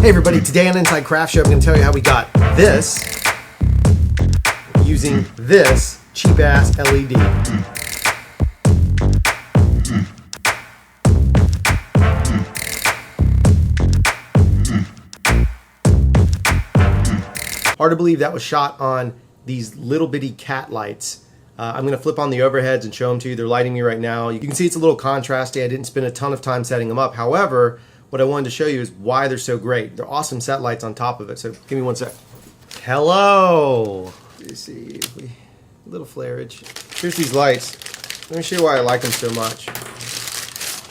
Hey everybody, today on Inside Craft Show I'm going to tell you how we got this using this cheap ass LED. Hard to believe that was shot on these little bitty cat lights. I'm going to flip on the overheads and show them to you. They're lighting me right now. You can see it's a little contrasty. I didn't spend a ton of time setting them up. However, what I wanted to show you is why they're so great. They're awesome set lights on top of it. So give me one sec. Hello. Let's see if we, a little flareage. Here's these lights. Let me show you why I like them so much.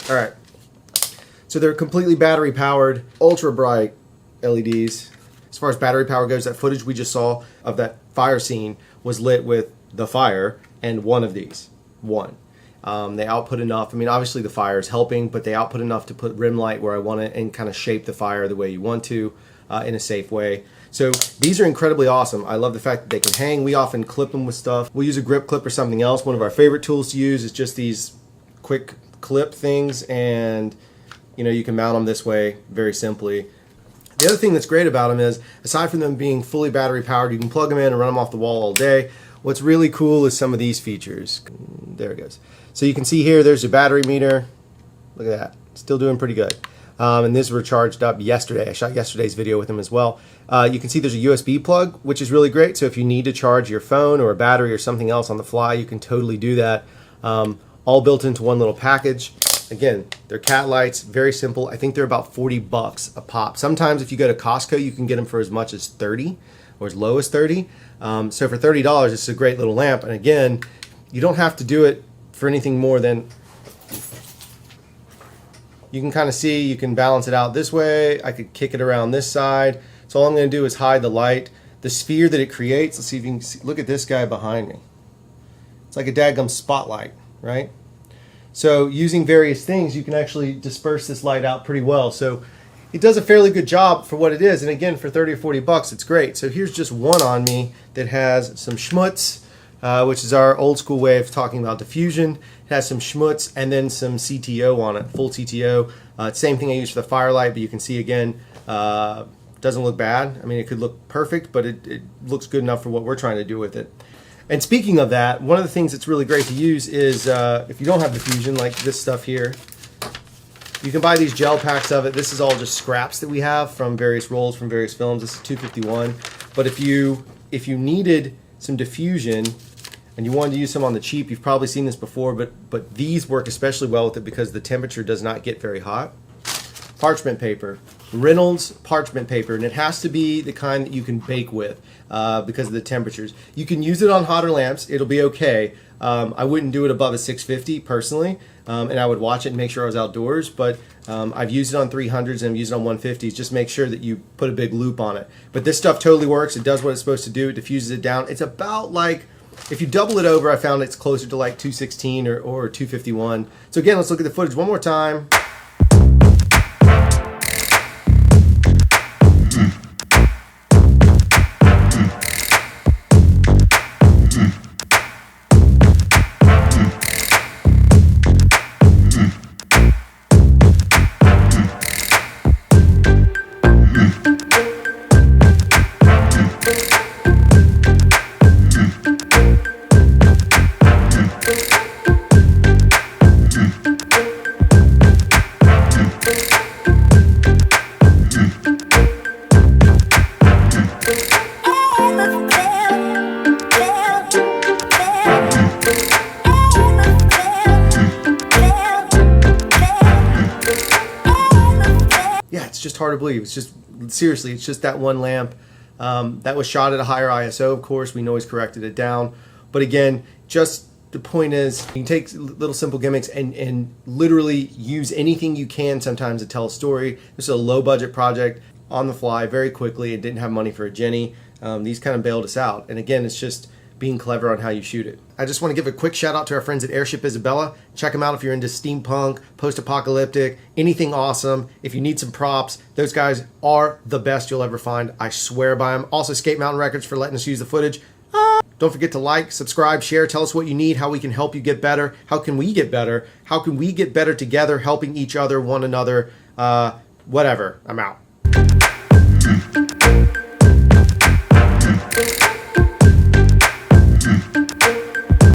All right. So they're completely battery powered, ultra bright LEDs. As far as battery power goes, that footage we just saw of that fire scene was lit with the fire and one of these. One. They output enough. I mean, obviously the fire is helping, but they output enough to put rim light where I want it and kind of shape the fire the way you want to in a safe way. So these are incredibly awesome. I love the fact that they can hang. We often clip them with stuff. We'll use a grip clip or something else. One of our favorite tools to use is just these quick clip things, and you know, you can mount them this way very simply. The other thing that's great about them is, aside from them being fully battery powered, you can plug them in and run them off the wall all day. What's really cool is some of these features. There it goes. So you can see here, there's your battery meter. Look at that, still doing pretty good. And these were charged up yesterday. I shot yesterday's video with them as well. You can see there's a USB plug, which is really great. So if you need to charge your phone or a battery or something else on the fly, you can totally do that. All built into one little package. Again, they're cat lights, very simple. I think they're about 40 bucks a pop. Sometimes if you go to Costco, you can get them for as much as 30 or as low as 30. So for $30, it's a great little lamp. And again, you don't have to do it for anything more than, you can kind of see, you can balance it out this way. I could kick it around this side. So all I'm going to do is hide the light. The sphere that it creates, let's see if you can see, look at this guy behind me. It's like a dadgum spotlight, right? So using various things, you can actually disperse this light out pretty well. So it does a fairly good job for what it is. And again, for 30 or 40 bucks, it's great. So here's just one on me that has some schmutz, which is our old school way of talking about diffusion. It has some schmutz and then some CTO on it, full CTO. Same thing I use for the firelight, but you can see again, doesn't look bad. I mean, it could look perfect, but it looks good enough for what we're trying to do with it. And speaking of that, one of the things that's really great to use is if you don't have diffusion, like this stuff here, you can buy these gel packs of it. This is all just scraps that we have from various rolls, from various films. This is 251. But if you needed some diffusion and you wanted to use some on the cheap, you've probably seen this before, but these work especially well with it because the temperature does not get very hot. Parchment paper, Reynolds parchment paper, and it has to be the kind that you can bake with because of the temperatures. You can use it on hotter lamps, it'll be okay. I wouldn't do it above a 650 personally, and I would watch it and make sure I was outdoors, but I've used it on 300s and I've used it on 150s. Just make sure that you put a big loop on it. But this stuff totally works, it does what it's supposed to do, it diffuses it down. It's about like, if you double it over, I found it's closer to like 216 or 251. So again, let's look at the footage one more time. It's just hard to believe. It's just, seriously, it's just that one lamp that was shot at a higher ISO. Of course, we noise corrected it down. But again, just the point is, you can take little simple gimmicks and literally use anything you can sometimes to tell a story. This is a low budget project on the fly very quickly. It didn't have money for a Jenny. These kind of bailed us out. And again, it's just being clever on how you shoot it. I just want to give a quick shout out to our friends at Airship Isabella. Check them out if you're into steampunk, post-apocalyptic, anything awesome. If you need some props, those guys are the best you'll ever find. I swear by them. Also, Escape Mountain Records for letting us use the footage. Don't forget to like, subscribe, share, tell us what you need, how we can help you get better. How can we get better? How can we get better together, helping each other, one another, whatever. I'm out.